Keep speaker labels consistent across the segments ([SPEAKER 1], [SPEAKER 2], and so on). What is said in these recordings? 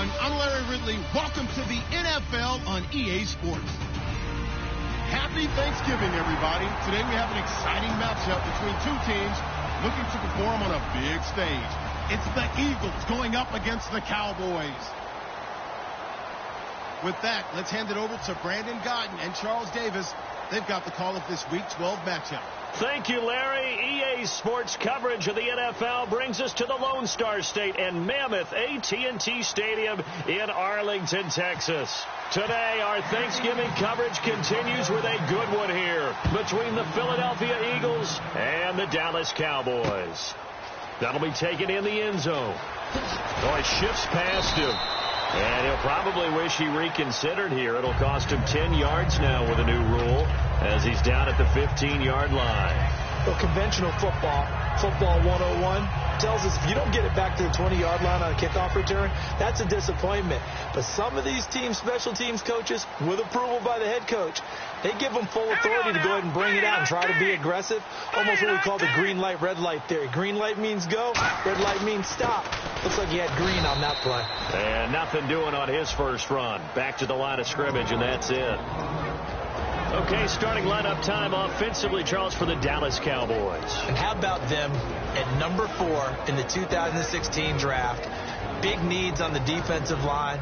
[SPEAKER 1] everyone. I'm Larry Ridley. Welcome to the NFL on EA Sports. Happy Thanksgiving, everybody. Today we have an exciting matchup between two teams looking to perform on a big stage. It's the Eagles going up against the Cowboys. With that, let's hand it over to Brandon Godden and Charles Davis. They've got the call of this Week 12 matchup.
[SPEAKER 2] Thank you, Larry. EA Sports coverage of the NFL brings us to the Lone Star State and Mammoth AT&T Stadium in Arlington, Texas. Today, our Thanksgiving coverage continues with a good one here between the Philadelphia Eagles and the Dallas Cowboys. That'll be taken in the end zone. Oh, it shifts past him. And he'll probably wish he reconsidered here. It'll cost him 10 yards now with a new rule as he's down at the 15-yard line.
[SPEAKER 3] Well, conventional football 101, tells us if you don't get it back to the 20-yard line on a kickoff return, that's a disappointment. But some of these teams, special teams coaches, with approval by the head coach, they give them full authority to go ahead and bring it out and try to be aggressive. Almost what we call the green light, red light theory. Green light means go, red light means stop. Looks like he had green on that play.
[SPEAKER 2] And nothing doing on his first run. Back to the line of scrimmage, and that's it. Okay, starting lineup time offensively, Charles, for the Dallas Cowboys.
[SPEAKER 3] And how about them at number 4 in the 2016 draft? Big needs on the defensive line,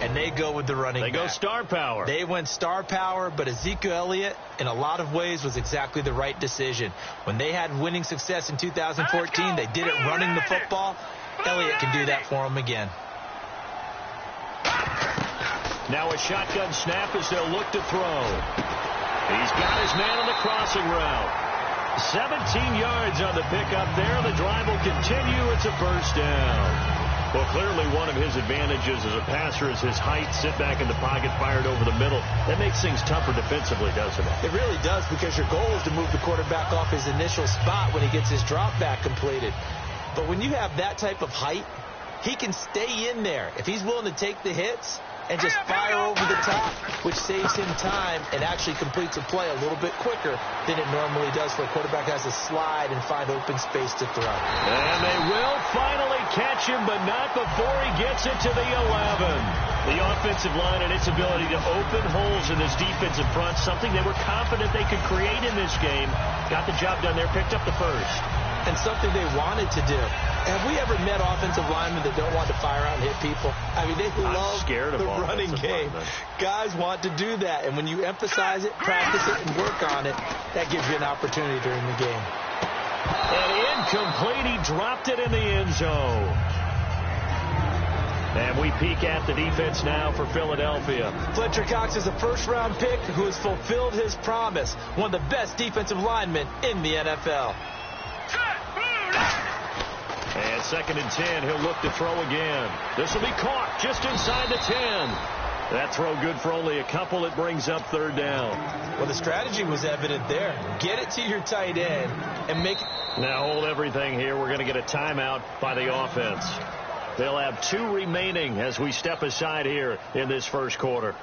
[SPEAKER 3] and they go with the running back.
[SPEAKER 2] They go star power.
[SPEAKER 3] They went star power, but Ezekiel Elliott, in a lot of ways, was exactly the right decision. When they had winning success in 2014, they did it running the football. Elliott can do that for them again.
[SPEAKER 2] Now a shotgun snap as they'll look to throw. He's got his man on the crossing route. 17 yards on the pickup there. The drive will continue. It's a first down. Well, clearly one of his advantages as a passer is his height. Sit back in the pocket, fired over the middle. That makes things tougher defensively, doesn't it?
[SPEAKER 3] It really does, because your goal is to move the quarterback off his initial spot when he gets his drop back completed. But when you have that type of height, he can stay in there. If he's willing to take the hits and just fire over the top, which saves him time and actually completes a play a little bit quicker than it normally does for a quarterback has to slide and find open space to throw.
[SPEAKER 2] And they will finally catch him, but not before he gets it to the 11. The offensive line and its ability to open holes in this defensive front, something they were confident they could create in this game. Got the job done there, picked up the first.
[SPEAKER 3] And something they wanted to do. Have we ever met offensive linemen that don't want to fire out and hit people? I mean, they love the running game. Guys want to do that. And when you emphasize it, practice it, and work on it, that gives you an opportunity during the game.
[SPEAKER 2] And incomplete. He dropped it in the end zone. And we peek at the defense now for Philadelphia.
[SPEAKER 3] Fletcher Cox is a first-round pick who has fulfilled his promise. One of the best defensive linemen in the NFL.
[SPEAKER 2] And 2nd and 10, he'll look to throw again. This will be caught just inside the 10. That throw good for only a couple. It brings up 3rd down.
[SPEAKER 3] Well, the strategy was evident there. Get it to your tight end and make it.
[SPEAKER 2] Now hold everything here. We're going to get a timeout by the offense. They'll have 2 remaining as we step aside here in this first quarter.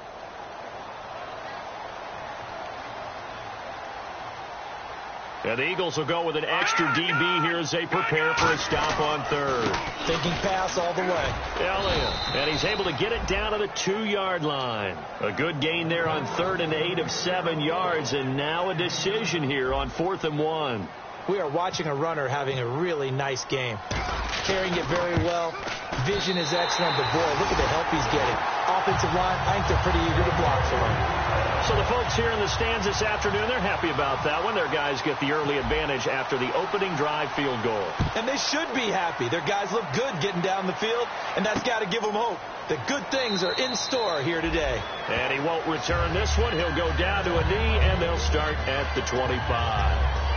[SPEAKER 2] And the Eagles will go with an extra DB here as they prepare for a stop on 3rd.
[SPEAKER 3] Thinking pass all the way.
[SPEAKER 2] Elliott. And he's able to get it down to the 2-yard line. A good gain there on 3rd and 8 of 7 yards. And now a decision here on 4th and 1.
[SPEAKER 3] We are watching a runner having a really nice game. Carrying it very well. Vision is excellent. But, boy, look at the help he's getting. Offensive line, I think they're pretty eager to block for him.
[SPEAKER 2] So the folks here in the stands this afternoon, they're happy about that one. Their guys get the early advantage after the opening drive field goal.
[SPEAKER 3] And they should be happy. Their guys look good getting down the field, and that's got to give them hope that good things are in store here today.
[SPEAKER 2] And he won't return this one. He'll go down to a knee, and they'll start at the 25.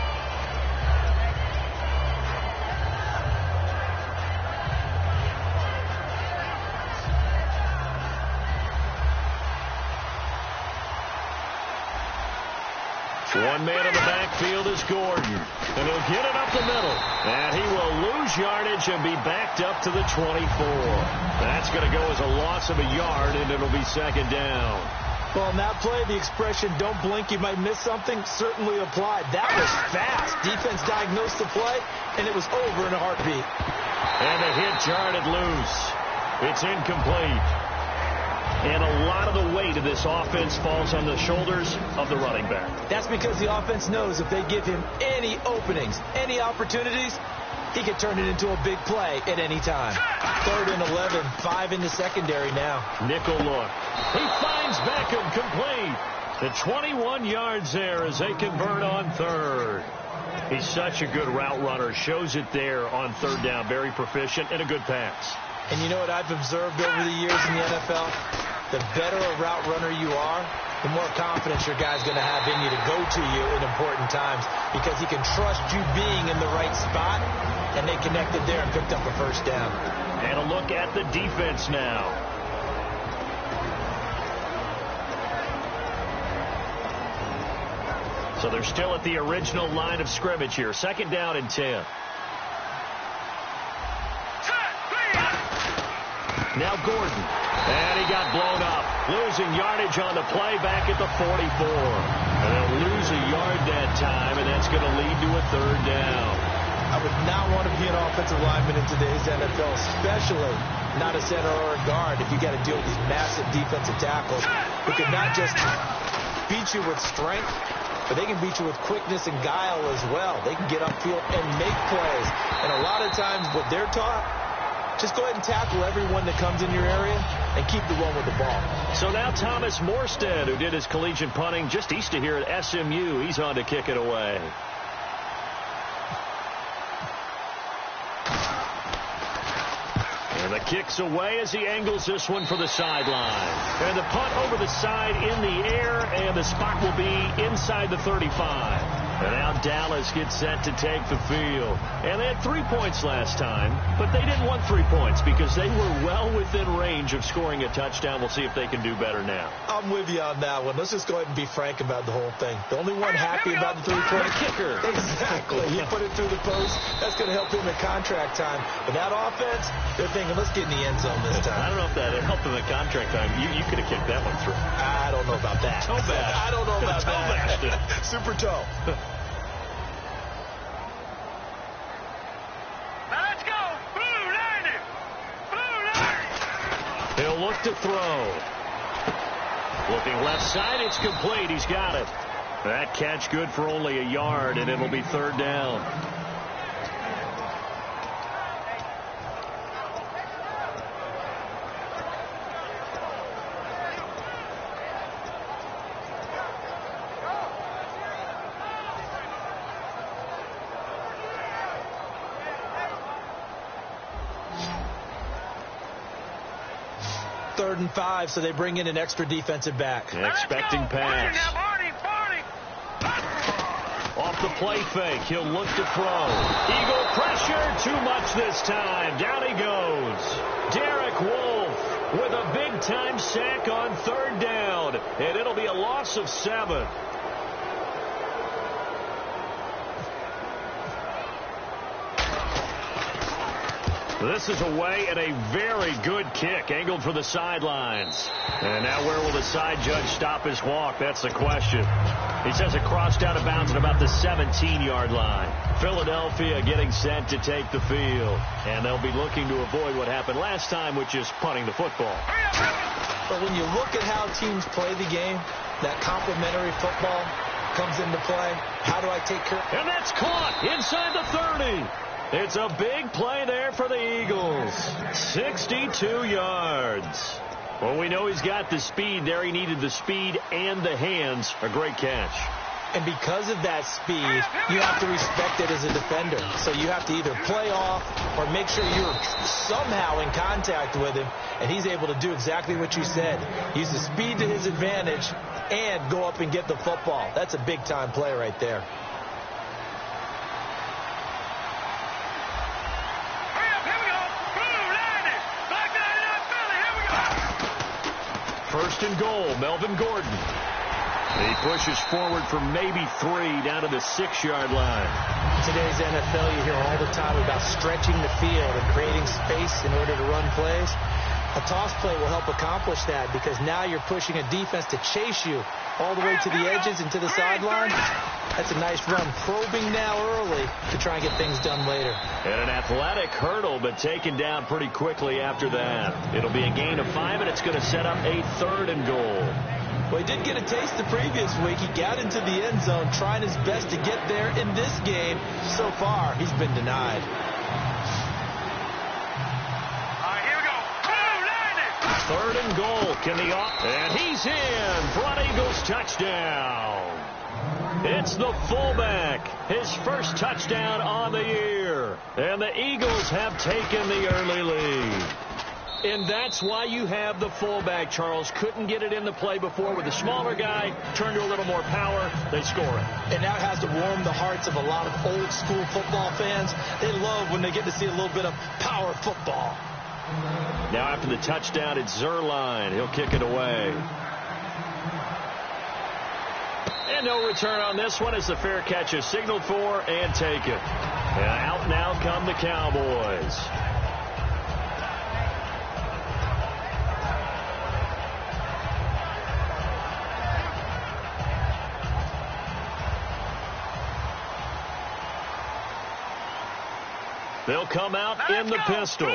[SPEAKER 2] One man in the backfield is Gordon. And he'll get it up the middle. And he will lose yardage and be backed up to the 24. That's going to go as a loss of a yard, and it'll be 2nd down.
[SPEAKER 3] Well, in that play, the expression, don't blink, you might miss something, certainly applied. That was fast. Defense diagnosed the play, and it was over in a heartbeat.
[SPEAKER 2] And the hit jarred it loose. It's incomplete. And a lot of the weight of this offense falls on the shoulders of the running back.
[SPEAKER 3] That's because the offense knows if they give him any openings, any opportunities, he can turn it into a big play at any time. 3rd and 11, 5 in the secondary now.
[SPEAKER 2] Nickel look. He finds Beckham complete. The 21 yards there as they convert on 3rd. He's such a good route runner. Shows it there on 3rd down. Very proficient and a good pass.
[SPEAKER 3] And you know what I've observed over the years in the NFL? The better a route runner you are, the more confidence your guy's going to have in you to go to you in important times because he can trust you being in the right spot, and they connected there and picked up a 1st down.
[SPEAKER 2] And a look at the defense now. So they're still at the original line of scrimmage here. 2nd down and 10. Now Gordon. And he got blown up. Losing yardage on the play back at the 44. And they'll lose a yard that time, and that's going to lead to a 3rd down.
[SPEAKER 3] I would not want to be an offensive lineman in today's NFL, especially not a center or a guard if you got to deal with these massive defensive tackles who can not just beat you with strength, but they can beat you with quickness and guile as well. They can get upfield and make plays. And a lot of times what they're taught, just go ahead and tackle everyone that comes in your area and keep the one with the ball.
[SPEAKER 2] So now Thomas Morstead, who did his collegiate punting just east of here at SMU, he's on to kick it away. And the kick's away as he angles this one for the sideline. And the punt over the side in the air, and the spot will be inside the 35. And now Dallas gets set to take the field. And they had 3 points last time, but they didn't want 3 points because they were well within range of scoring a touchdown. We'll see if they can do better now.
[SPEAKER 3] I'm with you on that one. Let's just go ahead and be frank about the whole thing. The only one happy about the 3-point
[SPEAKER 2] kicker.
[SPEAKER 3] Exactly. He put it through the post. That's going to help him in contract time. But that offense, they're thinking, let's get in the end zone this time.
[SPEAKER 2] I don't know if that helped him in contract time. You could have kicked that one through.
[SPEAKER 3] I don't know about that.
[SPEAKER 2] Toe bash.
[SPEAKER 3] I don't know about
[SPEAKER 2] toe
[SPEAKER 3] that.
[SPEAKER 2] Bashed it.
[SPEAKER 3] Super toe.
[SPEAKER 2] He'll look to throw. Looking left side, it's complete. He's got it. That catch good for only a yard, and it'll be 3rd down.
[SPEAKER 3] Third and 5, so they bring in an extra defensive back.
[SPEAKER 2] Expecting pass. Off the play fake, he'll look to throw. Eagle pressure, too much this time. Down he goes. Derek Wolfe with a big-time sack on 3rd down, and it'll be a loss of 7. This is away and a very good kick angled for the sidelines. And now where will the side judge stop his walk? That's the question. He says it crossed out of bounds at about the 17-yard line. Philadelphia getting set to take the field. And they'll be looking to avoid what happened last time, which is punting the football.
[SPEAKER 3] But when you look at how teams play the game, that complementary football comes into play. How do I take care?
[SPEAKER 2] And that's caught inside the 30. It's a big play there for the Eagles. 62 yards. Well, we know he's got the speed there. He needed the speed and the hands. A great catch.
[SPEAKER 3] And because of that speed, you have to respect it as a defender. So you have to either play off or make sure you're somehow in contact with him. And he's able to do exactly what you said. Use the speed to his advantage and go up and get the football. That's a big-time play right there.
[SPEAKER 2] First and goal, Melvin Gordon. He pushes forward for maybe 3 down to the 6-yard line.
[SPEAKER 3] Today's NFL, you hear all the time about stretching the field and creating space in order to run plays. A toss play will help accomplish that because now you're pushing a defense to chase you all the way to the edges and to the sideline. That's a nice run, probing now early to try and get things done later.
[SPEAKER 2] And an athletic hurdle, but taken down pretty quickly after that. It'll be a gain of 5, and it's going to set up a 3rd and goal.
[SPEAKER 3] Well, he did get a taste the previous week. He got into the end zone, trying his best to get there in this game. So far, he's been denied.
[SPEAKER 4] All right, here we go.
[SPEAKER 2] 3rd and goal. And he's in for an Eagles touchdown. It's the fullback. His first touchdown on the year. And the Eagles have taken the early lead. And that's why you have the fullback, Charles. Couldn't get it in the play before with the smaller guy. Turned to a little more power. They score it.
[SPEAKER 3] And that has to warm the hearts of a lot of old school football fans. They love when they get to see a little bit of power football.
[SPEAKER 2] Now after the touchdown, it's Zerline. He'll kick it away. And no return on this one as the fair catch is signaled for and taken. And out now come the Cowboys. They'll come out in the pistol.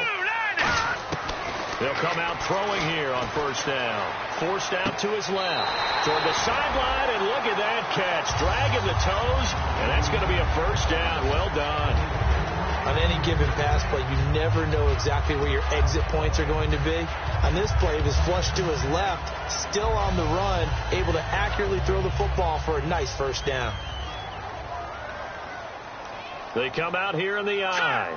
[SPEAKER 2] They'll come out throwing here on 1st down. Forced out to his left. Toward the sideline, and look at that catch. Dragging the toes, and that's going to be a 1st down. Well done.
[SPEAKER 3] On any given pass play, you never know exactly where your exit points are going to be. On this play, he was flushed to his left, still on the run, able to accurately throw the football for a nice 1st down.
[SPEAKER 2] They come out here in the eye.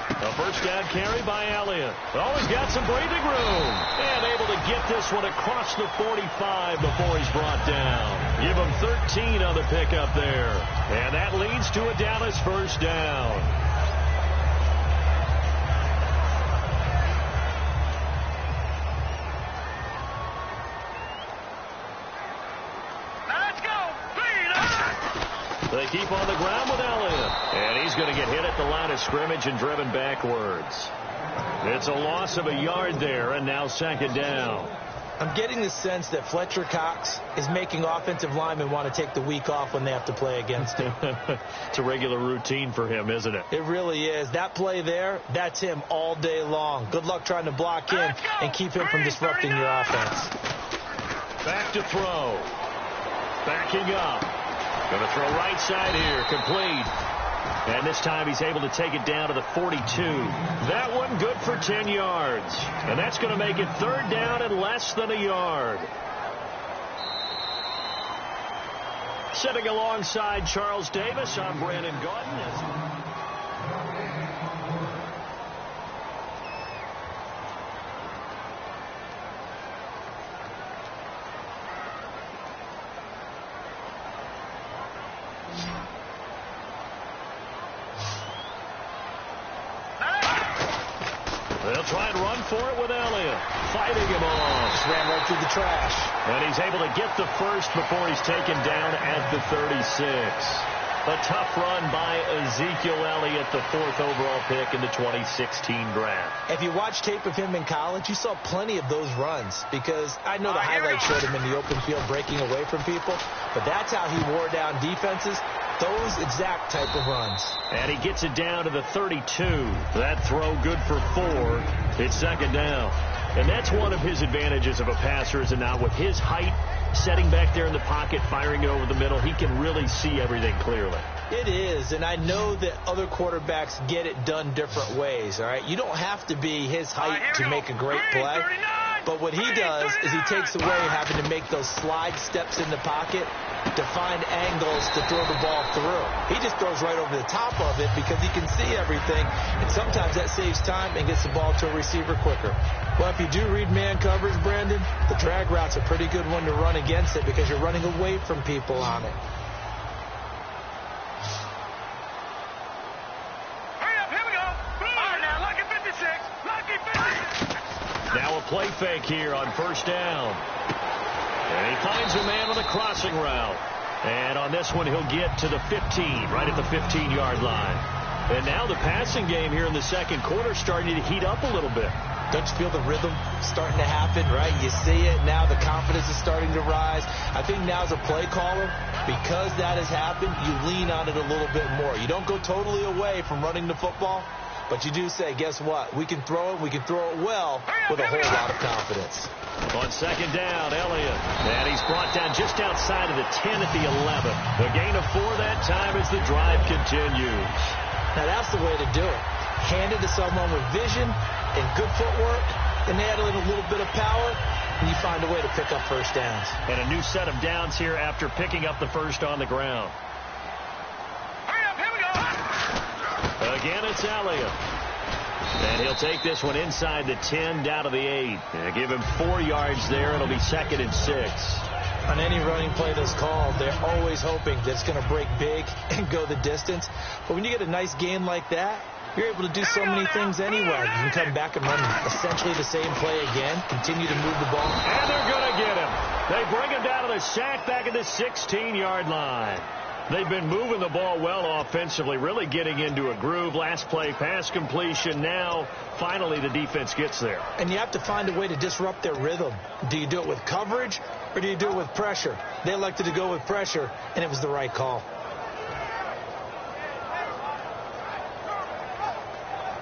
[SPEAKER 2] A 1st down carry by Elliott. Oh, he's got some breathing room. And able to get this one across the 45 before he's brought down. Give him 13 on the pickup there. And that leads to a Dallas 1st down. They keep on the ground with Elliott. And he's going to get hit at the line of scrimmage and driven backwards. It's a loss of a yard there, and now 2nd down.
[SPEAKER 3] I'm getting the sense that Fletcher Cox is making offensive linemen want to take the week off when they have to play against him.
[SPEAKER 2] It's a regular routine for him, isn't it?
[SPEAKER 3] It really is. That play there, that's him all day long. Good luck trying to block him and keep him from disrupting your offense.
[SPEAKER 2] Back to throw. Backing up. Going to throw right side here. Complete. And this time he's able to take it down to the 42. That one good for 10 yards. And that's going to make it 3rd down and less than a yard. Sitting alongside Charles Davis, I'm Brandon Gaudin. They'll try and run for it with Elliott. Fighting him off.
[SPEAKER 3] Just ran right through the trash.
[SPEAKER 2] And he's able to get the first before he's taken down at the 36. A tough run by Ezekiel Elliott, the 4th overall pick in the 2016 draft.
[SPEAKER 3] If you watch tape of him in college, you saw plenty of those runs because I know the highlights showed him in the open field breaking away from people, but that's how he wore down defenses. Those exact type of runs.
[SPEAKER 2] And he gets it down to the 32. That throw good for 4. It's 2nd down. And that's one of his advantages of a passer, is not with his height, setting back there in the pocket, firing it over the middle, he can really see everything clearly.
[SPEAKER 3] It is, and I know that other quarterbacks get it done different ways, all right? You don't have to be his height to make a great play. But what he does is he takes away having to make those slide steps in the pocket to find angles to throw the ball through. He just throws right over the top of it because he can see everything, and sometimes that saves time and gets the ball to a receiver quicker. Well, if you do read man coverage, Brandon, the drag route's a pretty good one to run against it because you're running away from people on it.
[SPEAKER 4] Hurry up, here we go. All right, now, lucky 56. Lucky 56.
[SPEAKER 2] Now a play fake here on 1st down. And he finds a man on the crossing route. And on this one, he'll get to the 15, right at the 15-yard line. And now the passing game here in the second quarter starting to heat up a little bit.
[SPEAKER 3] Don't you feel the rhythm starting to happen, right? You see it. Now the confidence is starting to rise. I think now as a play caller, because that has happened, you lean on it a little bit more. You don't go totally away from running the football, but you do say, guess what? We can throw it. We can throw it well with a whole lot of confidence.
[SPEAKER 2] On second down, Elliott. And he's brought down just outside of the 10 at the 11. A gain of 4 that time as the drive continues.
[SPEAKER 3] Now that's the way to do it. Hand it to someone with vision and good footwork, and add in a little bit of power, and you find a way to pick up first downs.
[SPEAKER 2] And a new set of downs here after picking up the first on the ground.
[SPEAKER 4] Hurry up, here we go.
[SPEAKER 2] Again, it's Elliott. And he'll take this one inside the 10 down to the 8. And give him 4 yards there. It'll be 2nd and 6.
[SPEAKER 3] On any running play that's called, they're always hoping that it's going to break big and go the distance. But when you get a nice gain like that, you're able to do so many things anyway. You can come back and run essentially the same play again, continue to move the ball.
[SPEAKER 2] And they're going to get him. They bring him down to the sack back at the 16-yard line. They've been moving the ball well offensively, really getting into a groove. Last play, pass completion. Now, finally, the defense gets there.
[SPEAKER 3] And you have to find a way to disrupt their rhythm. Do you do it with coverage or do you do it with pressure? They elected to go with pressure, and it was the right call.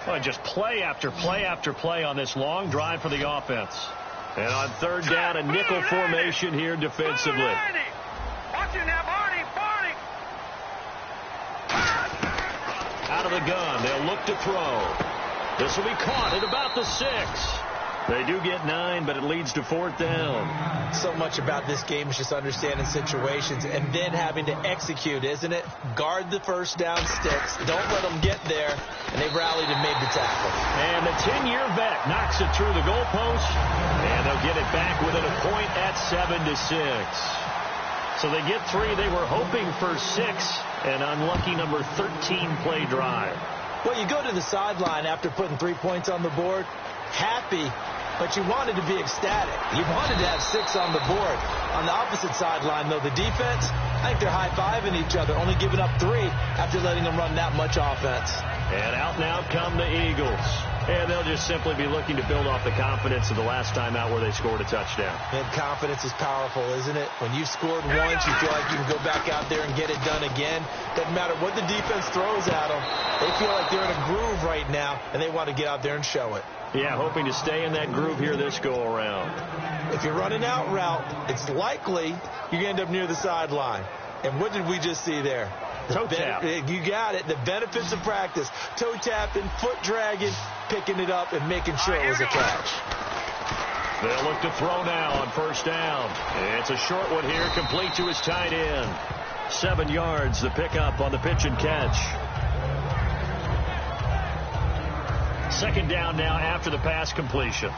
[SPEAKER 2] Well, just play after play after play on this long drive for the offense. And on third down, a nickel formation here defensively.
[SPEAKER 4] Watch it now, Barney.
[SPEAKER 2] Out of the gun, they'll look to throw. This will be caught at about the 6. They do get 9, but it leads to 4th down.
[SPEAKER 3] So much about this game is just understanding situations and then having to execute, isn't it? Guard the first down sticks. Don't let them get there. And they've rallied and made the tackle.
[SPEAKER 2] And the 10-year vet knocks it through the goalpost. And they'll get it back within a point at 7-6. So they get 3. They were hoping for 6. An unlucky number 13 play drive.
[SPEAKER 3] Well, you go to the sideline after putting 3 points on the board, happy, but you wanted to be ecstatic. You wanted to have 6 on the board. On the opposite sideline, though, the defense, I think they're high-fiving each other, only giving up 3 after letting them run that much offense.
[SPEAKER 2] And out now come the Eagles. And they'll just simply be looking to build off the confidence of the last time out where they scored a touchdown.
[SPEAKER 3] And confidence is powerful, isn't it? When you've scored once, you feel like you can go back out there and get it done again. Doesn't matter what the defense throws at them. They feel like they're in a groove right now, and they want to get out there and show it.
[SPEAKER 2] Yeah, hoping to stay in that groove here this go-around.
[SPEAKER 3] If you're running out route, it's likely you're going to end up near the sideline. And what did we just see there?
[SPEAKER 2] Toe tap.
[SPEAKER 3] You got it. The benefits of practice. Toe tapping, foot dragging, picking it up, and making sure it was a catch.
[SPEAKER 2] They'll look to throw now on first down. It's a short one here, complete to his tight end. 7 yards, the pickup on the pitch and catch. Second down now after the pass completion.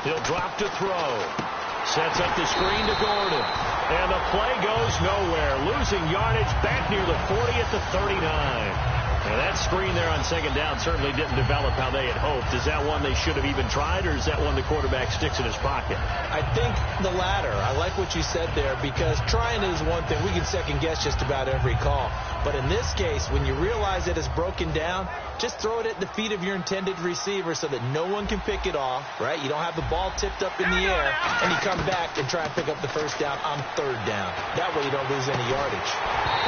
[SPEAKER 2] He'll drop to throw. Sets up the screen to Gordon. And the play goes nowhere. Losing yardage back near the 40 at the 39. And that screen there on second down certainly didn't develop how they had hoped. Is that one they should have even tried, or is that one the quarterback sticks in his pocket?
[SPEAKER 3] I think the latter. I like what you said there, because trying it is one thing. We can second-guess just about every call. But in this case, when you realize that it's broken down, just throw it at the feet of your intended receiver so that no one can pick it off, right? You don't have the ball tipped up in the air, and you come back and try and pick up the first down on third down. That way you don't lose any yardage.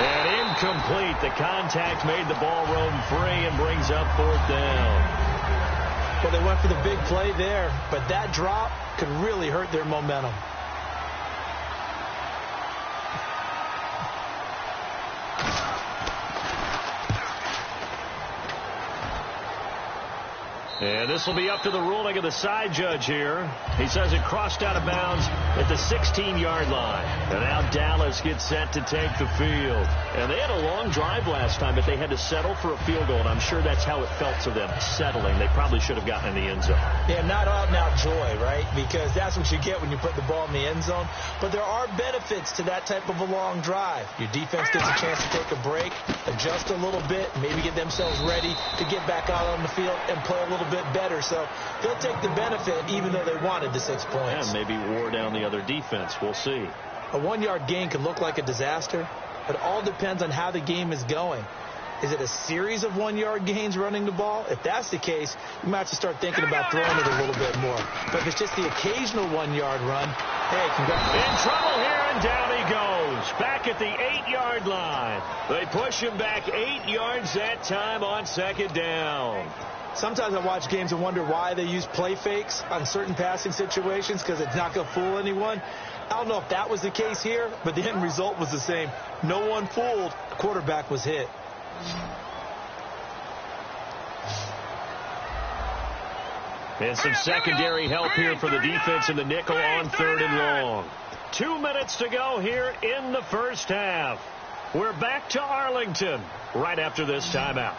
[SPEAKER 2] And incomplete. The contact made the ball roam free and brings up 4th down.
[SPEAKER 3] Well, they went for the big play there, but that drop could really hurt their momentum.
[SPEAKER 2] And this will be up to the ruling of the side judge here. He says it crossed out of bounds at the 16-yard line. And now Dallas gets set to take the field. And they had a long drive last time, but they had to settle for a field goal. And I'm sure that's how it felt to them, settling. They probably should have gotten in the end zone.
[SPEAKER 3] Yeah, not out-and-out joy, right? Because that's what you get when you put the ball in the end zone. But there are benefits to that type of a long drive. Your defense gets a chance to take a break, adjust a little bit, maybe get themselves ready to get back out on the field and play a little bit better. So they'll take the benefit even though they wanted the 6 points.
[SPEAKER 2] And maybe wore down the other defense. We'll see.
[SPEAKER 3] A 1-yard gain can look like a disaster, but it all depends on how the game is going. Is it a series of 1-yard gains running the ball? If that's the case, you might have to start thinking about throwing it a little bit more. But if it's just the occasional 1-yard run, hey, congrats.
[SPEAKER 2] In trouble here, and down he goes. Back at the 8-yard line. They push him back 8 yards that time on second down.
[SPEAKER 3] Sometimes I watch games and wonder why they use play fakes on certain passing situations because it's not going to fool anyone. I don't know if that was the case here, but the end result was the same. No one fooled. The quarterback was hit.
[SPEAKER 2] And some secondary help here for the defense in the nickel on 3rd and long. 2 minutes to go here in the first half. We're back to Arlington right after this timeout.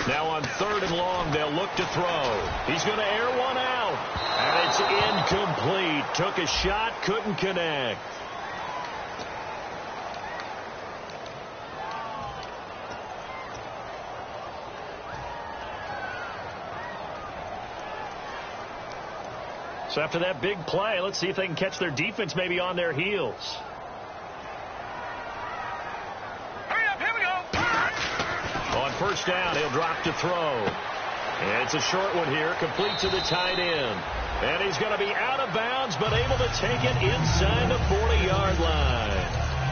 [SPEAKER 2] Now on 3rd and long, they'll look to throw. He's going to air one out. And it's incomplete. Took a shot, couldn't connect. So after that big play, let's see if they can catch their defense maybe on their heels. First down, he'll drop to throw. And it's a short one here, complete to the tight end. And he's going to be out of bounds, but able to take it inside the 40-yard line.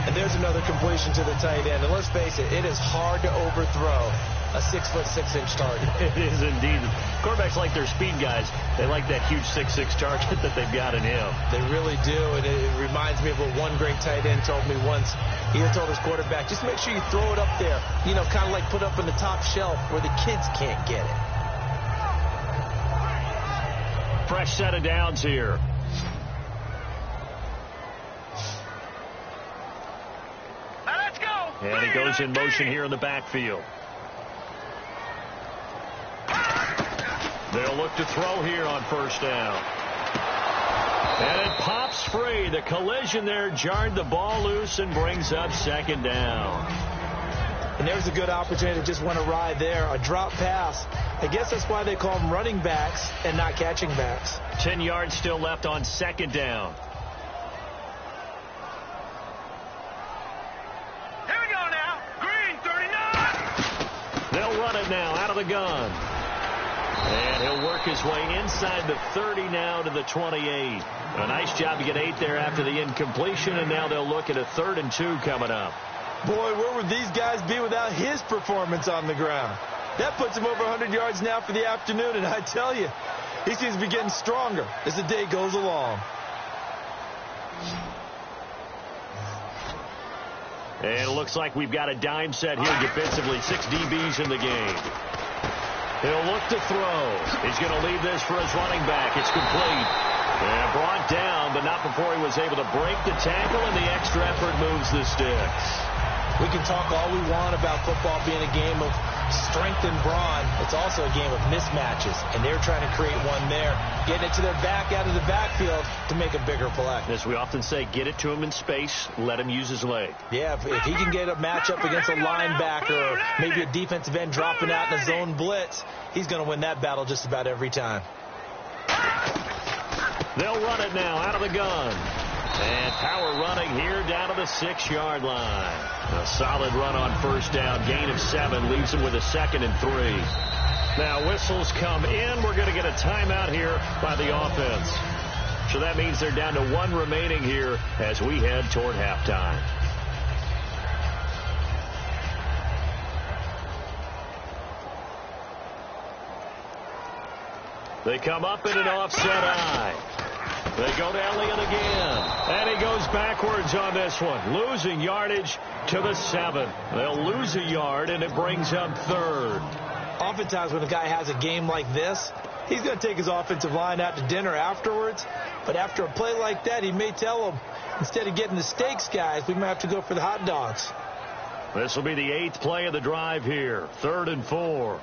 [SPEAKER 3] And there's another completion to the tight end. And let's face it, it is hard to overthrow a 6'6" target.
[SPEAKER 2] It is indeed. Quarterbacks like their speed guys. They like that huge 6'6" target that they've got in him.
[SPEAKER 3] They really do, and it reminds me of what one great tight end told me once. He told his quarterback, just make sure you throw it up there, you know, kind of like put up in the top shelf where the kids can't get it.
[SPEAKER 2] Fresh set of downs here.
[SPEAKER 4] Now let's go.
[SPEAKER 2] And he goes in motion here in the backfield. They'll look to throw here on first down. And it pops free. The collision there jarred the ball loose and brings up second down.
[SPEAKER 3] And there's a good opportunity to just went awry there. A drop pass. I guess that's why they call them running backs and not catching backs.
[SPEAKER 2] 10 yards still left on second down.
[SPEAKER 4] Here we go now. Green, 39.
[SPEAKER 2] They'll run it now out of the gun. And he'll work his way inside the 30 now to the 28. A nice job to get 8 there after the incompletion, and now they'll look at a 3rd and 2 coming up.
[SPEAKER 3] Boy, where would these guys be without his performance on the ground? That puts him over 100 yards now for the afternoon, and I tell you, he seems to be getting stronger as the day goes along.
[SPEAKER 2] And it looks like we've got a dime set here defensively. 6 DBs in the game. He'll look to throw. He's going to leave this for his running back. It's complete. And brought down, but not before he was able to break the tackle, and the extra effort moves the sticks.
[SPEAKER 3] We can talk all we want about football being a game of strength and brawn. It's also a game of mismatches, and they're trying to create one there, getting it to their back out of the backfield to make a bigger play.
[SPEAKER 2] As we often say, get it to him in space, let him use his leg.
[SPEAKER 3] Yeah, if he can get a matchup against a linebacker or maybe a defensive end dropping out in a zone blitz, he's going to win that battle just about every time.
[SPEAKER 2] They'll run it now out of the gun. And power running here down to the 6-yard line. A solid run on first down. Gain of 7 leaves him with a 2nd and 3. Now whistles come in. We're going to get a timeout here by the offense. So that means they're down to 1 remaining here as we head toward halftime. They come up in an offset eye. They go to Elliott again. And he goes backwards on this one. Losing yardage to the 7. They'll lose a yard, and it brings up 3rd.
[SPEAKER 3] Oftentimes when a guy has a game like this, he's going to take his offensive line out to dinner afterwards. But after a play like that, he may tell them, instead of getting the steaks, guys, we might have to go for the hot dogs.
[SPEAKER 2] This will be the 8th play of the drive here. 3rd and 4.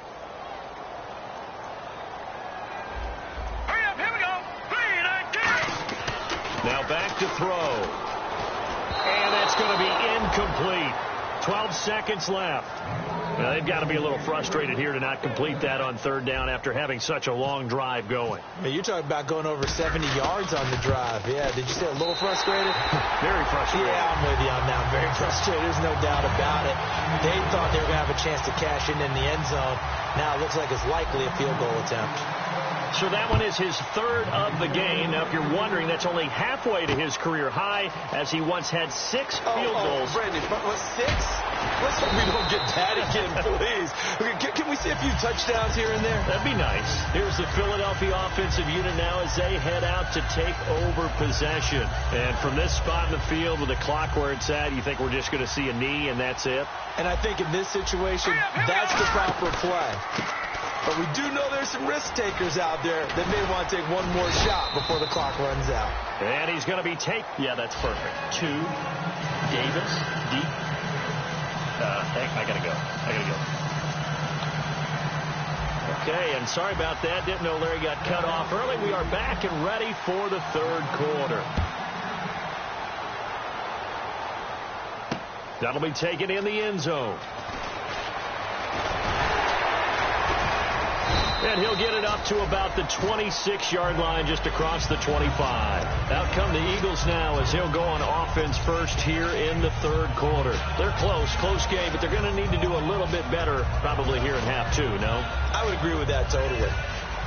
[SPEAKER 2] to throw. And that's going to be incomplete. 12 seconds left. Now, they've got to be a little frustrated here to not complete that on third down after having such a long drive going.
[SPEAKER 3] I mean, you're talking about going over 70 yards on the drive. Yeah, did you say a little frustrated?
[SPEAKER 2] Very frustrated.
[SPEAKER 3] Yeah, I'm with you on that. Very frustrated. There's no doubt about it. They thought they were going to have a chance to cash in the end zone. Now it looks like it's likely a field goal attempt.
[SPEAKER 2] So that one is his third of the game. Now, if you're wondering, that's only halfway to his career high, as he once had 6 field goals.
[SPEAKER 3] Brandon, 6? Let's hope we don't get that again, please. Can we see a few touchdowns here and there?
[SPEAKER 2] That'd be nice. Here's the Philadelphia offensive unit now as they head out to take over possession. And from this spot in the field with the clock where it's at, you think we're just going to see a knee and that's it?
[SPEAKER 3] And I think in this situation, that's the proper play. But we do know there's some risk takers out there that may want to take one more shot before the clock runs out.
[SPEAKER 2] And he's going to be taken. Yeah, that's perfect. 2, Davis, deep. I got to go. Okay, and sorry about that. Didn't know Larry got cut off early. We are back and ready for the third quarter. That'll be taken in the end zone. And he'll get it up to about the 26-yard line just across the 25. Out come the Eagles now as he'll go on offense first here in the third quarter. They're close game, but they're going to need to do a little bit better probably here in half 2, no?
[SPEAKER 3] I would agree with that totally.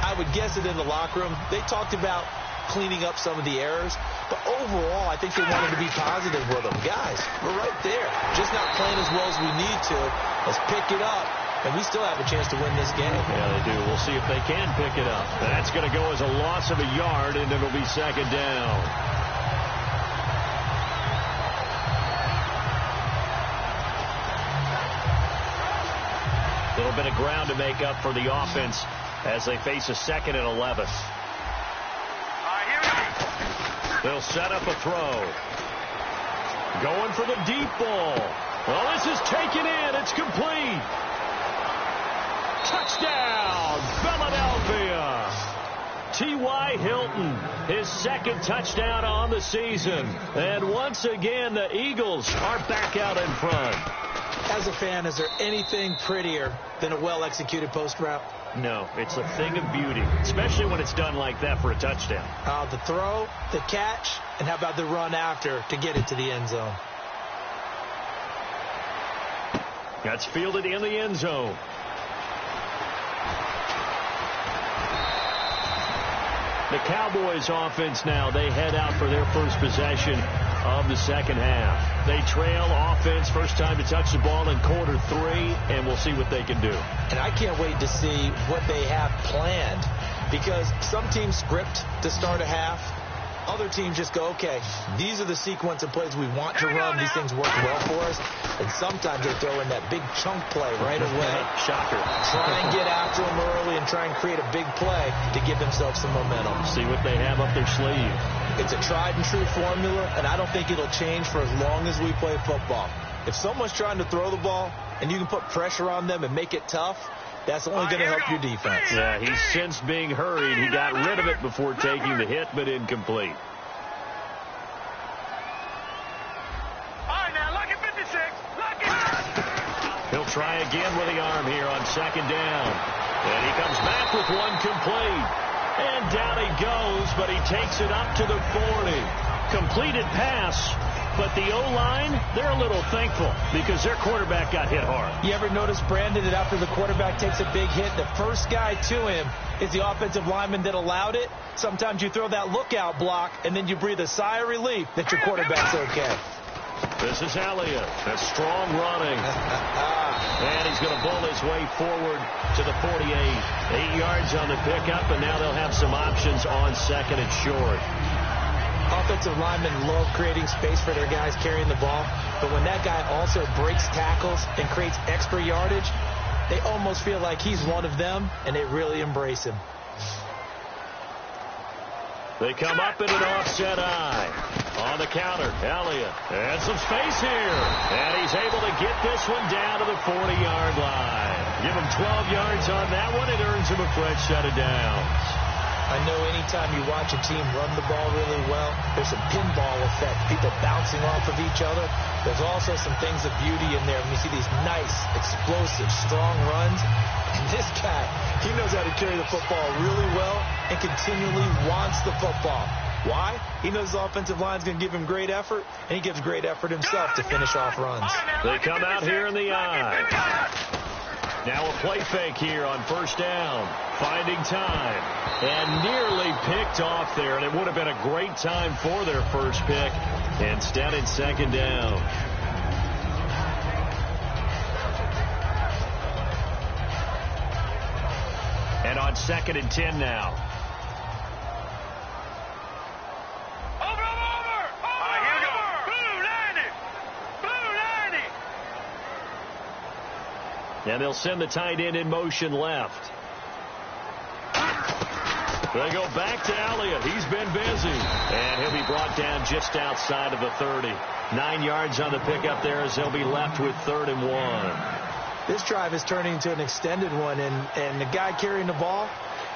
[SPEAKER 3] I would guess it in the locker room. They talked about cleaning up some of the errors, but overall, I think they wanted to be positive with them. Guys, we're right there. Just not playing as well as we need to. Let's pick it up. And we still have a chance to win this game.
[SPEAKER 2] Yeah, they do. We'll see if they can pick it up. That's going to go as a loss of a yard, and it'll be second down. A little bit of ground to make up for the offense as they face a 2nd and 11. They'll set up a throw. Going for the deep ball. Well, this is taken in. It's complete. Touchdown, Philadelphia. T.Y. Hilton, his 2nd touchdown on the season. And once again, the Eagles are back out in front.
[SPEAKER 3] As a fan, is there anything prettier than a well-executed post route?
[SPEAKER 2] No, it's a thing of beauty, especially when it's done like that for a touchdown.
[SPEAKER 3] The throw, the catch, and how about the run after to get it to the end zone?
[SPEAKER 2] That's fielded in the end zone. The Cowboys offense now, they head out for their first possession of the second half. They trail offense, first time to touch the ball in quarter 3, and we'll see what they can do.
[SPEAKER 3] And I can't wait to see what they have planned, because some teams script to start a half. Other teams just go, okay, these are the sequence of plays we want to run. These things work well for us. And sometimes they throw in that big chunk play right away.
[SPEAKER 2] Shocker.
[SPEAKER 3] Try and get after them early and try and create a big play to give themselves some momentum.
[SPEAKER 2] See what they have up their sleeve.
[SPEAKER 3] It's a tried and true formula, and I don't think it'll change for as long as we play football. If someone's trying to throw the ball and you can put pressure on them and make it tough, that's only going to help your defense.
[SPEAKER 2] Yeah, he's since being hurried. He got rid of it before taking the hit, but incomplete.
[SPEAKER 4] All right, now, lucky 56. Lucky.
[SPEAKER 2] He'll try again with the arm here on second down. And he comes back with one complete. And down he goes, but he takes it up to the 40. Completed pass. But the O-line, they're a little thankful because their quarterback got hit hard.
[SPEAKER 3] You ever notice, Brandon, that after the quarterback takes a big hit, the first guy to him is the offensive lineman that allowed it? Sometimes you throw that lookout block, and then you breathe a sigh of relief that your quarterback's okay.
[SPEAKER 2] This is Elliott. That's strong running. And he's going to bowl his way forward to the 48. 8 yards on the pickup, and now they'll have some options on second and short.
[SPEAKER 3] Offensive linemen love creating space for their guys carrying the ball, but when that guy also breaks tackles and creates extra yardage, they almost feel like he's one of them, and they really embrace him.
[SPEAKER 2] They come up in an offset eye. On the counter, Elliott. And some space here. And he's able to get this one down to the 40-yard line. Give him 12 yards on that one. It earns him a fresh set of downs.
[SPEAKER 3] I know anytime you watch a team run the ball really well, there's a pinball effect, people bouncing off of each other. There's also some things of beauty in there when you see these nice, explosive, strong runs. And this guy, he knows how to carry the football really well and continually wants the football. Why? He knows the offensive line's going to give him great effort, and he gives great effort himself to finish off runs.
[SPEAKER 2] They come out here in the eye. Now a play fake here on first down. Finding time. And nearly picked off there. And it would have been a great time for their first pick. Instead, it's second down. And on 2nd and 10 now. And they'll send the tight end in motion left. They go back to Elliott. He's been busy. And he'll be brought down just outside of the 30. 9 yards on the pickup there as they'll be left with 3rd and 1.
[SPEAKER 3] This drive is turning into an extended one, and the guy carrying the ball,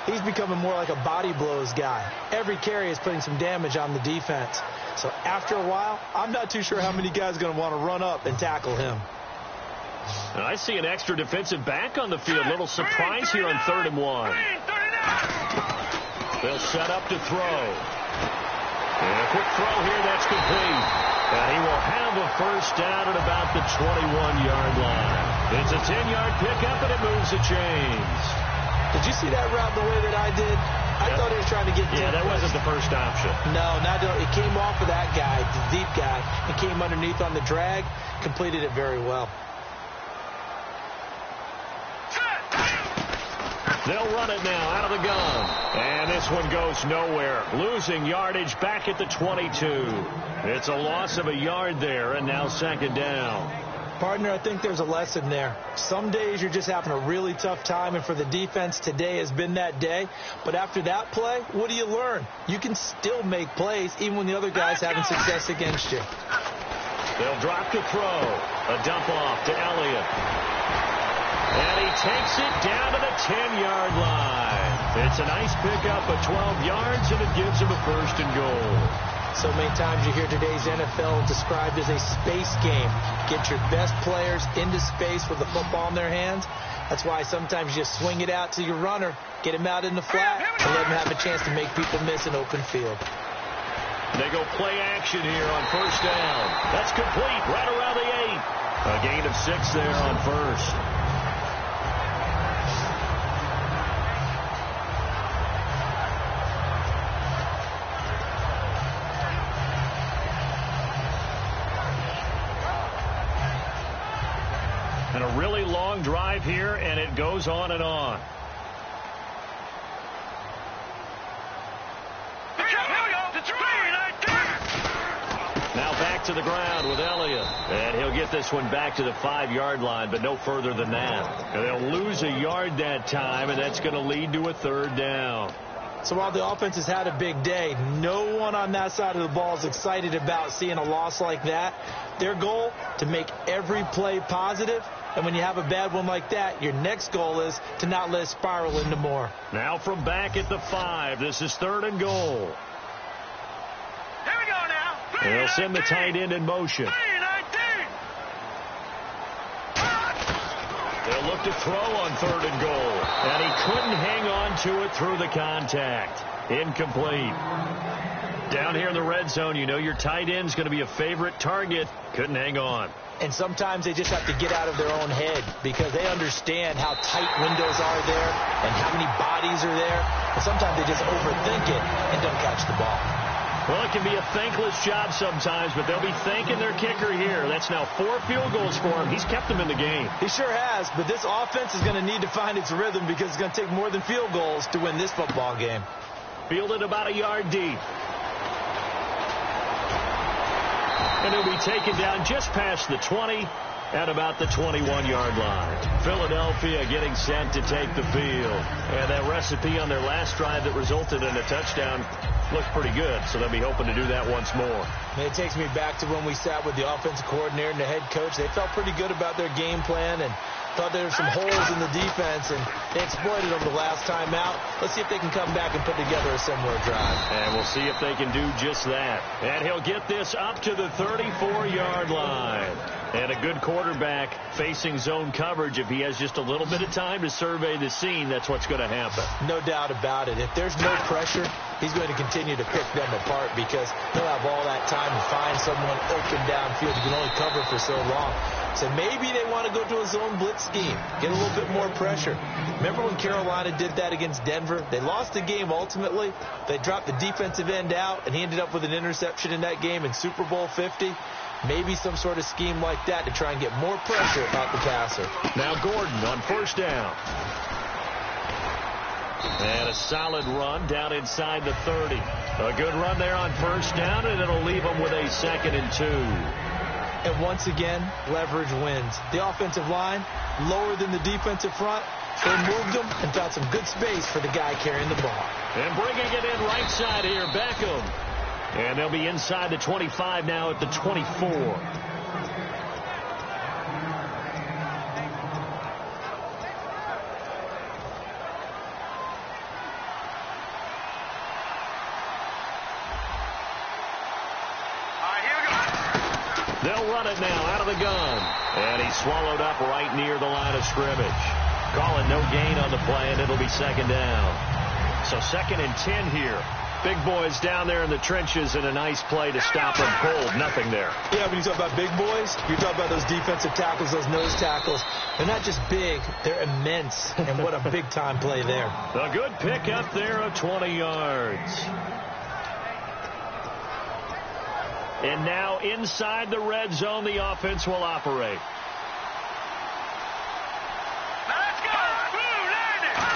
[SPEAKER 3] he's becoming more like a body blows guy. Every carry is putting some damage on the defense. So after a while, I'm not too sure how many guys are going to want to run up and tackle him.
[SPEAKER 2] And I see an extra defensive back on the field. Little surprise here on 3rd and 1. They'll set up to throw. And a quick throw here, that's complete. And he will have a first down at about the 21-yard line. It's a 10-yard pickup, and it moves the chains.
[SPEAKER 3] Did you see that route the way that I did? I thought he was trying to get deep.
[SPEAKER 2] Yeah, that wasn't the first option.
[SPEAKER 3] No, it came off of that guy, the deep guy, and came underneath on the drag, completed it very well.
[SPEAKER 2] They'll run it now out of the gun. And this one goes nowhere. Losing yardage back at the 22. It's a loss of a yard there, and now 2nd down.
[SPEAKER 3] Partner, I think there's a lesson there. Some days you're just having a really tough time, and for the defense, today has been that day. But after that play, what do you learn? You can still make plays even when the other guy's having success against you.
[SPEAKER 2] They'll drop to throw. A dump off to Elliott. And he takes it down to the 10-yard line. It's a nice pickup of 12 yards, and it gives him a 1st and goal.
[SPEAKER 3] So many times you hear today's NFL described as a space game. Get your best players into space with the football in their hands. That's why sometimes you just swing it out to your runner, get him out in the flat, and let him have a chance to make people miss an open field.
[SPEAKER 2] They go play action here on first down. That's complete right around the 8. A gain of 6 there on first. And a really long drive here, and it goes on and on. Now back to the ground with Elliott. And he'll get this one back to the 5-yard line, but no further than that. And they'll lose a yard that time, and that's going to lead to a 3rd down.
[SPEAKER 3] So while the offense has had a big day, no one on that side of the ball is excited about seeing a loss like that. Their goal, to make every play positive. And when you have a bad one like that, your next goal is to not let it spiral into more.
[SPEAKER 2] Now from back at the 5, this is 3rd and goal.
[SPEAKER 4] Here we go now.
[SPEAKER 2] And they'll send the tight end in motion. They'll look to throw on 3rd and goal. And he couldn't hang on to it through the contact. Incomplete. Down here in the red zone, you know your tight end's going to be a favorite target. Couldn't hang on.
[SPEAKER 3] And sometimes they just have to get out of their own head because they understand how tight windows are there and how many bodies are there. And sometimes they just overthink it and don't catch the ball.
[SPEAKER 2] Well, it can be a thankless job sometimes, but they'll be thanking their kicker here. That's now 4 field goals for him. He's kept them in the game.
[SPEAKER 3] He sure has, but this offense is going to need to find its rhythm because it's going to take more than field goals to win this football game.
[SPEAKER 2] Fielded about a yard deep. And he'll be taken down just past the 20 at about the 21-yard line. Philadelphia getting set to take the field. And that recipe on their last drive that resulted in a touchdown looks pretty good, so they'll be hoping to do that once more.
[SPEAKER 3] And it takes me back to when we sat with the offensive coordinator and the head coach. They felt pretty good about their game plan and thought there were some holes in the defense, and they exploited over the last time out. Let's see if they can come back and put together a similar drive.
[SPEAKER 2] And we'll see if they can do just that. And he'll get this up to the 34-yard line. And a good quarterback facing zone coverage, if he has just a little bit of time to survey the scene, that's what's going to happen.
[SPEAKER 3] No doubt about it. If there's no pressure, he's going to continue to pick them apart because he'll have all that time to find someone open downfield. You can only cover for so long. So maybe they want to go to a zone blitz scheme, get a little bit more pressure. Remember when Carolina did that against Denver? They lost the game ultimately. They dropped the defensive end out, and he ended up with an interception in that game in Super Bowl 50. Maybe some sort of scheme like that to try and get more pressure about the passer.
[SPEAKER 2] Now Gordon on first down. And a solid run down inside the 30. A good run there on first down, and it'll leave them with a 2nd and 2.
[SPEAKER 3] And once again, leverage wins. The offensive line, lower than the defensive front. They moved them and found some good space for the guy carrying the ball.
[SPEAKER 2] And bringing it in right side here, Beckham. And they'll be inside the 25 now at the 24. They'll run it now out of the gun. And he's swallowed up right near the line of scrimmage. Call it no gain on the play, and it'll be 2nd down. So 2nd and 10 here. Big boys down there in the trenches, and a nice play to stop them cold. Nothing there.
[SPEAKER 3] Yeah, when you talk about big boys, you're talking about those defensive tackles, those nose tackles. They're not just big, they're immense. And what a big-time play there.
[SPEAKER 2] A good pick up there of 20 yards. And now inside the red zone, the offense will operate.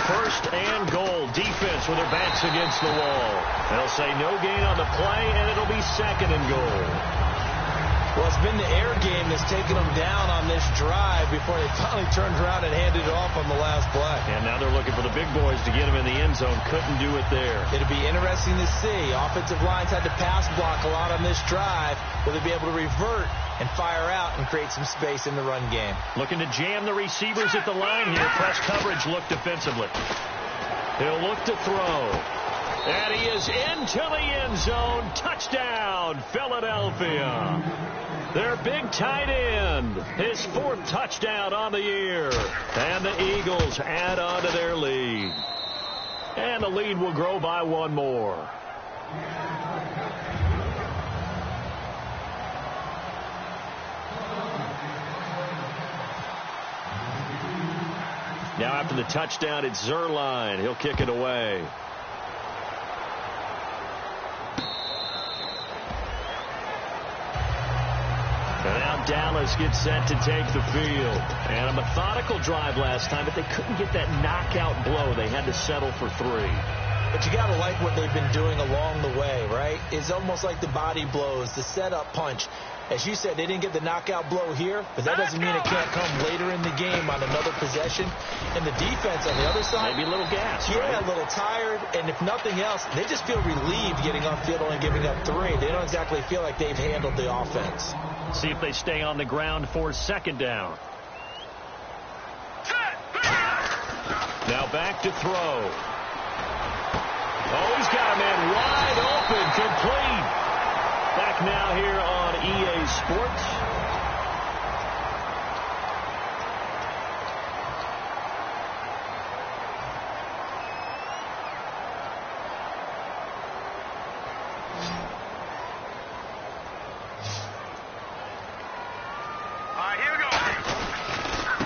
[SPEAKER 2] First and goal. Defense with their backs against the wall. They'll say no gain on the play, and it'll be 2nd and goal.
[SPEAKER 3] Well, it's been the air game that's taken them down on this drive before they finally turned around and handed it off on the last play.
[SPEAKER 2] And now they're looking for the big boys to get them in the end zone. Couldn't do it there.
[SPEAKER 3] It'll be interesting to see. Offensive lines had to pass block a lot on this drive. Will they be able to revert and fire out and create some space in the run game?
[SPEAKER 2] Looking to jam the receivers at the line here. Press coverage look defensively. He'll look to throw. And he is into the end zone. Touchdown, Philadelphia. Their big tight end. His 4th touchdown on the year. And the Eagles add on to their lead. And the lead will grow by 1 more. Now after the touchdown, it's Zerline. He'll kick it away. And now Dallas gets set to take the field. And a methodical drive last time, but they couldn't get that knockout blow. They had to settle for 3.
[SPEAKER 3] But you got to like what they've been doing along the way, right? It's almost like the body blows, the setup punch. As you said, they didn't get the knockout blow here, but that doesn't mean it can't come later in the game on another possession. And the defense on the other side,
[SPEAKER 2] maybe a little gas,
[SPEAKER 3] yeah,
[SPEAKER 2] right?
[SPEAKER 3] A little tired. And if nothing else, they just feel relieved getting upfield, only giving up 3. They don't exactly feel like they've handled the offense.
[SPEAKER 2] See if they stay on the ground for 2nd down. Now back to throw. Oh, he's got a man wide open, complete. Back now here on EA Sports.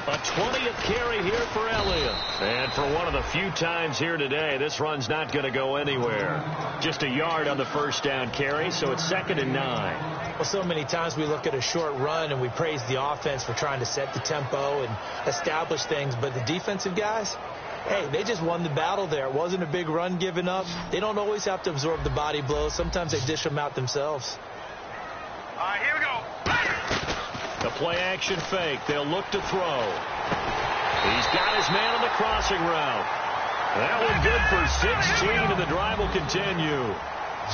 [SPEAKER 2] A 20th carry here for Elliott. And for one of the few times here today, this run's not going to go anywhere. Just a yard on the first down carry, so it's 2nd and 9.
[SPEAKER 3] Well, so many times we look at a short run and we praise the offense for trying to set the tempo and establish things. But the defensive guys, hey, they just won the battle there. It wasn't a big run given up. They don't always have to absorb the body blows. Sometimes they dish them out themselves.
[SPEAKER 4] All right, here we go.
[SPEAKER 2] The play-action fake. They'll look to throw. He's got his man on the crossing route. That one good for 16, and the drive will continue.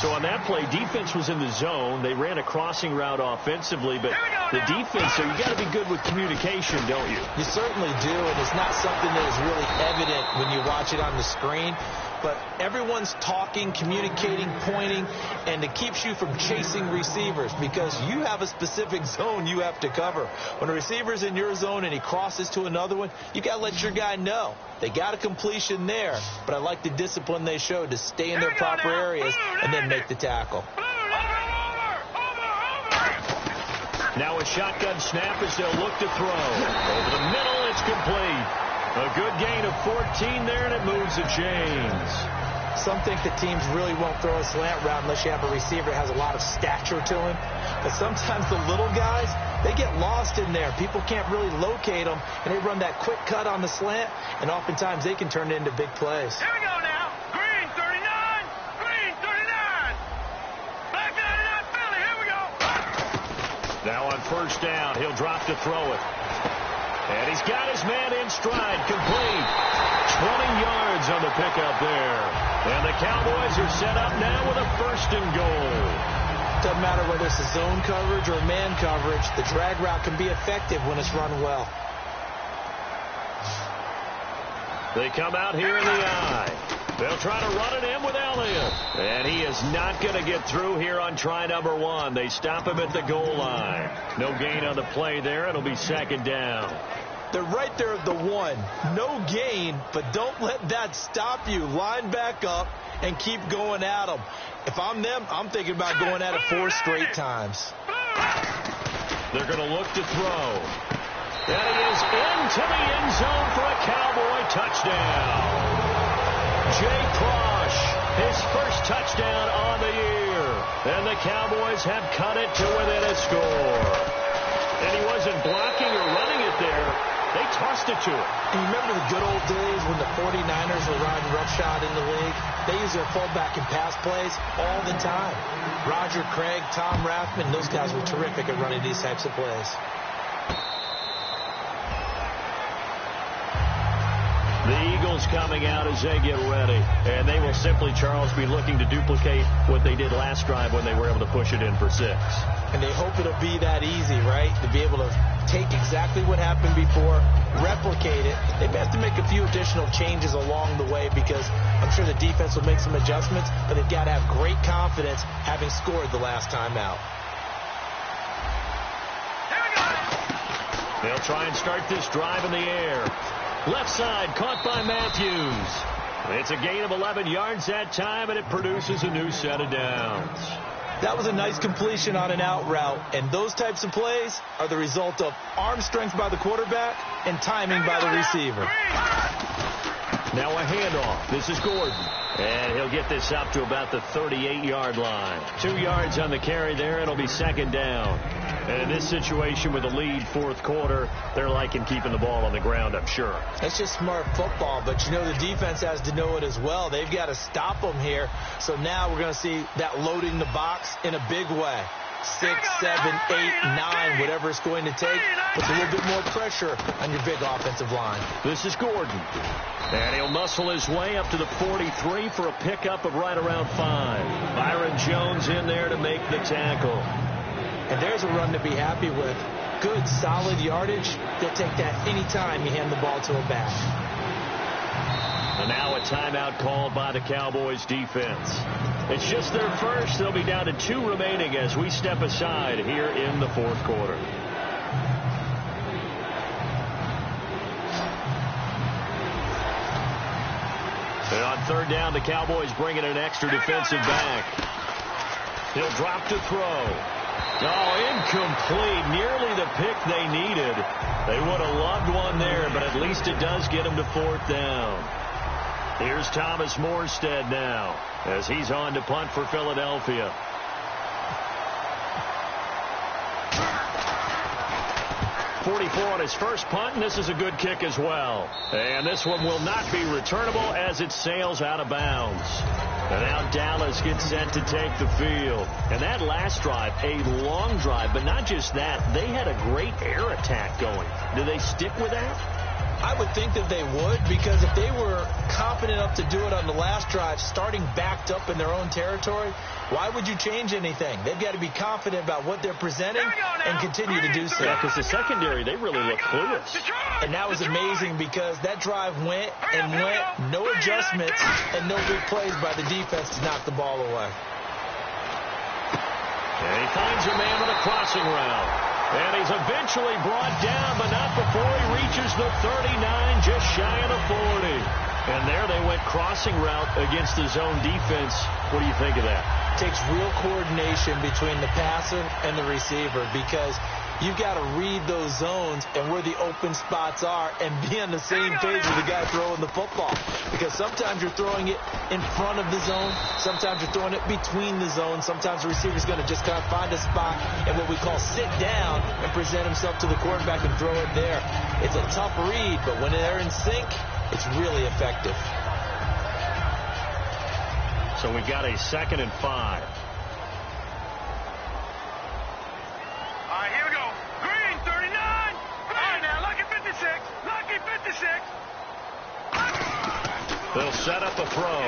[SPEAKER 2] So on that play, defense was in the zone. They ran a crossing route offensively, but the defense, so you got to be good with communication, don't you?
[SPEAKER 3] You certainly do, and it's not something that is really evident when you watch it on the screen. But everyone's talking, communicating, pointing, and it keeps you from chasing receivers because you have a specific zone you have to cover. When a receiver's in your zone and he crosses to another one, you got to let your guy know. They got a completion there, but I like the discipline they showed to stay in their proper areas and then make the tackle.
[SPEAKER 2] Now a shotgun snap as they'll look to throw. Over the middle, it's complete. A good gain of 14 there, and it moves the chains.
[SPEAKER 3] Some think that teams really won't throw a slant route unless you have a receiver that has a lot of stature to him. But sometimes the little guys, they get lost in there. People can't really locate them, and they run that quick cut on the slant, and oftentimes they can turn it into big plays.
[SPEAKER 4] Here we go now. Green 39. Green 39. Back 99 Philly. Here we go.
[SPEAKER 2] Now on first down, he'll drop to throw it. And he's got his man in stride, complete. 20 yards on the pickup there. And the Cowboys are set up now with a 1st and goal.
[SPEAKER 3] Doesn't matter whether it's a zone coverage or man coverage, the drag route can be effective when it's run well.
[SPEAKER 2] They come out here in the eye. They'll try to run it in with Elliott. And he is not going to get through here on try number 1. They stop him at the goal line. No gain on the play there. It'll be 2nd down.
[SPEAKER 3] They're right there at the 1. No gain, but don't let that stop you. Line back up and keep going at them. If I'm them, I'm thinking about going at it 4 straight times.
[SPEAKER 2] They're going to look to throw. And he is into the end zone for a Cowboy touchdown. Jay Prosh, his first touchdown on the year. And the Cowboys have cut it to within a score. And he wasn't blocking or running it there. They tossed it to him.
[SPEAKER 3] And you remember the good old days when the 49ers were riding roughshod in the league? They use their fullback and pass plays all the time. Roger Craig, Tom Rathman, those guys were terrific at running these types of plays.
[SPEAKER 2] The Eagles coming out as they get ready. And they will simply, Charles, be looking to duplicate what they did last drive when they were able to push it in for 6.
[SPEAKER 3] And they hope it'll be that easy, right? To be able to take exactly what happened before, replicate it. They may have to make a few additional changes along the way because I'm sure the defense will make some adjustments, but they've got to have great confidence having scored the last time out.
[SPEAKER 2] They'll try and start this drive in the air. Left side, caught by Matthews. It's a gain of 11 yards that time, and it produces a new set of downs.
[SPEAKER 3] That was a nice completion on an out route, and those types of plays are the result of arm strength by the quarterback and timing by the receiver.
[SPEAKER 2] Now a handoff. This is Gordon. And he'll get this up to about the 38-yard line. 2 yards on the carry there. It'll be 2nd down. And in this situation with a lead 4th quarter, they're liking keeping the ball on the ground, I'm sure.
[SPEAKER 3] That's just smart football, but you know the defense has to know it as well. They've got to stop them here. So now we're going to see that loading the box in a big way. 6, 7, 8, 9, whatever it's going to take, puts a little bit more pressure on your big offensive line.
[SPEAKER 2] This is Gordon. And he'll muscle his way up to the 43 for a pickup of right around 5. Byron Jones in there to make the tackle.
[SPEAKER 3] And there's a run to be happy with. Good, solid yardage. They'll take that anytime you hand the ball to a back.
[SPEAKER 2] And now a timeout called by the Cowboys defense. It's just their first. They'll be down to 2 remaining as we step aside here in the 4th quarter. And on 3rd down, the Cowboys bring in an extra defensive back. He'll drop to throw. Oh, incomplete. Nearly the pick they needed. They would have loved one there, but at least it does get them to 4th down. Here's Thomas Morstead now as he's on to punt for Philadelphia. .44 on his first punt, and this is a good kick as well. And this one will not be returnable as it sails out of bounds. And now Dallas gets set to take the field. And that last drive, a long drive, but not just that. They had a great air attack going. Do they stick with that?
[SPEAKER 3] I would think that they would, because if they were confident enough to do it on the last drive, starting backed up in their own territory, why would you change anything? They've got to be confident about what they're presenting and continue to do so.
[SPEAKER 2] Yeah, because the secondary, they really look clueless.
[SPEAKER 3] And that was amazing, because that drive went and went, no adjustments, and no big plays by the defense to knock the ball away.
[SPEAKER 2] And he finds a man with a crossing route. And he's eventually brought down, but not before he reaches the 39, just shy of the 40. And there they went crossing route against the zone defense. What do you think of that?
[SPEAKER 3] It takes real coordination between the passer and the receiver, because you've got to read those zones and where the open spots are and be on the same page with the guy throwing the football. Because sometimes you're throwing it in front of the zone. Sometimes you're throwing it between the zones. Sometimes the receiver's going to just kind of find a spot and what we call sit down and present himself to the quarterback and throw it there. It's a tough read, but when they're in sync, it's really effective.
[SPEAKER 2] So we got a 2nd and 5.
[SPEAKER 4] Here we go. Green, 39. Green now, lucky 56. Lucky 56.
[SPEAKER 2] They'll set up a throw.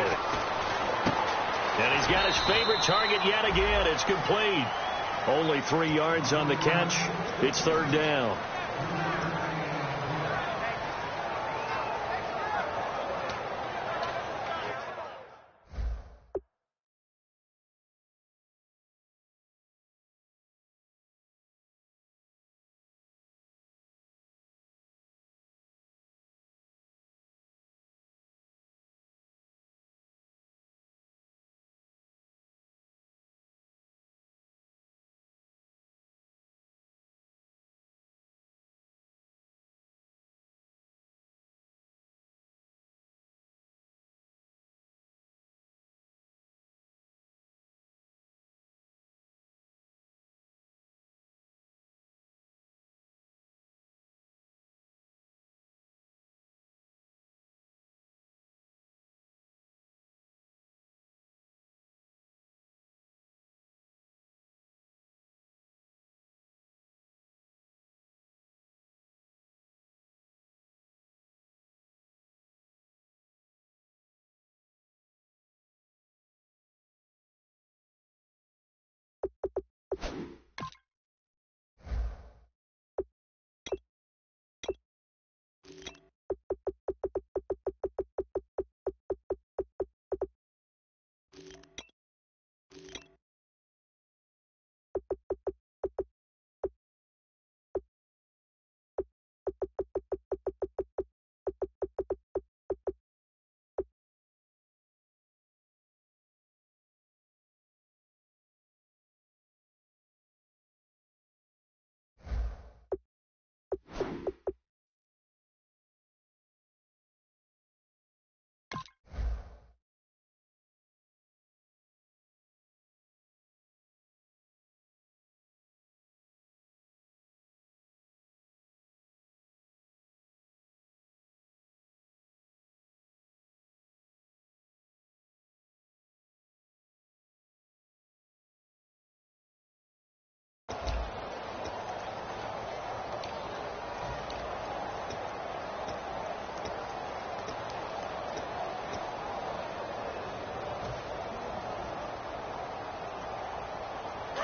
[SPEAKER 2] And he's got his favorite target yet again. It's complete. Only 3 yards on the catch. It's 3rd down.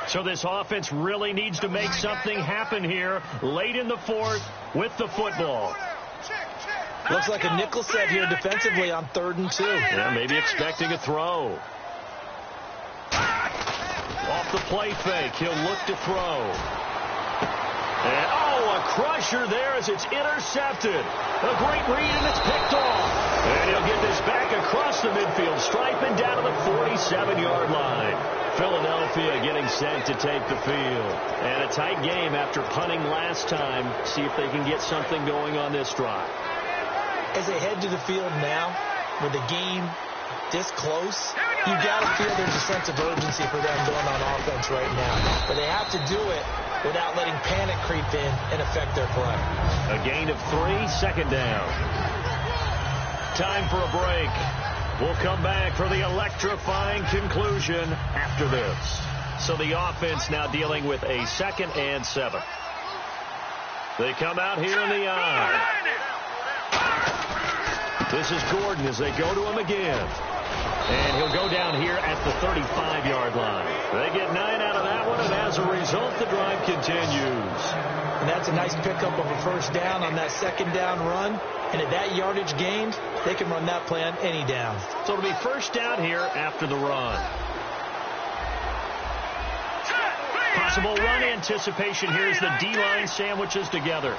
[SPEAKER 2] So this offense really needs to make something happen here late in the 4th with the football.
[SPEAKER 3] Looks like a nickel set here defensively on 3rd and 2.
[SPEAKER 2] Yeah, maybe expecting a throw. Off the play fake, he'll look to throw. And, a crusher there as it's intercepted. A great read, and it's picked off. And he'll get this back across the midfield stripe and down to the 47-yard line. Philadelphia getting set to take the field. And a tight game after punting last time. See if they can get something going on this drive.
[SPEAKER 3] As they head to the field now, with the game this close, you got to feel there's a sense of urgency for them going on offense right now. But they have to do it without letting panic creep in and affect their play.
[SPEAKER 2] A gain of 3, 2nd down. Time for a break. We'll come back for the electrifying conclusion after this. So the offense now dealing with a 2nd and 7. They come out here in the I. This is Gordon as they go to him again. And he'll go down here at the 35-yard line. They get 9 out of that one, and as a result, the drive continues.
[SPEAKER 3] And that's a nice pickup of a first down on that second down run. And at that yardage gained, they can run that play on any down.
[SPEAKER 2] So it'll be first down here after the run. Possible run anticipation here as the D-line sandwiches together.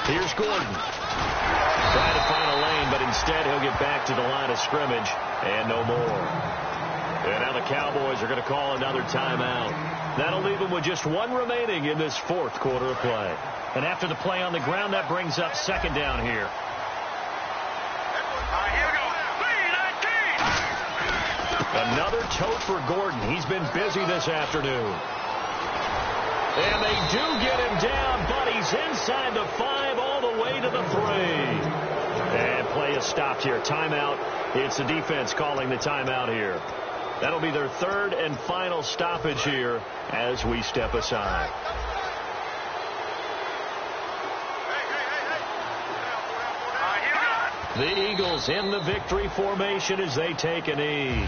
[SPEAKER 2] Here's Gordon. Trying to find a lane, but instead he'll get back to the line of scrimmage and no more. And now the Cowboys are going to call another timeout. That'll leave them with just one remaining in this fourth quarter of play. And after the play on the ground, that brings up second down here.
[SPEAKER 4] Here we go. 3-19.
[SPEAKER 2] Another tote for Gordon. He's been busy this afternoon. And they do get him down, but he's inside the 5 all the way to the 3. And play is stopped here. Timeout. It's the defense calling the timeout here. That'll be their third and final stoppage here as we step aside. The Eagles in the victory formation as they take a knee.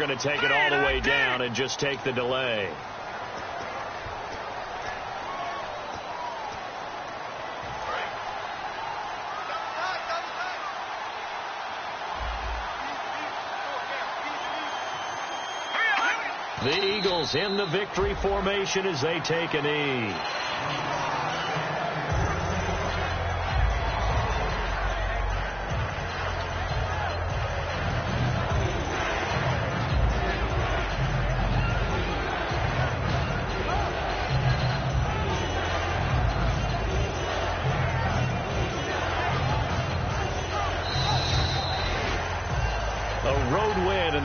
[SPEAKER 2] To take it all the way down and just take the delay. The Eagles in the victory formation as they take a knee.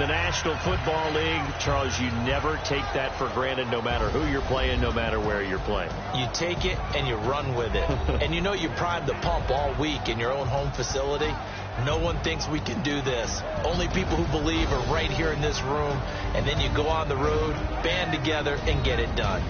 [SPEAKER 2] National Football League, Charles, you never take that for granted no matter who you're playing, no matter where you're playing.
[SPEAKER 3] You take it and you run with it. And you know you primed the pump all week in your own home facility. No one thinks we can do this. Only people who believe are right here in this room. And then you go on the road, band together, and get it done.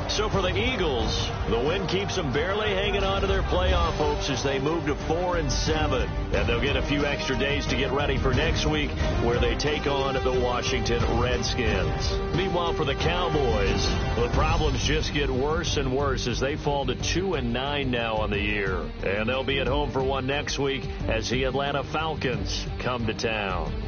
[SPEAKER 2] So for the Eagles, the win keeps them barely hanging on to their playoff hopes as they move to 4-7. And they'll get a few extra days to get ready for next week where they take on the Washington Redskins. Meanwhile, for the Cowboys, the problems just get worse and worse as they fall to 2-9 now on the year. And they'll be at home for one next week as the Atlanta Falcons come to town.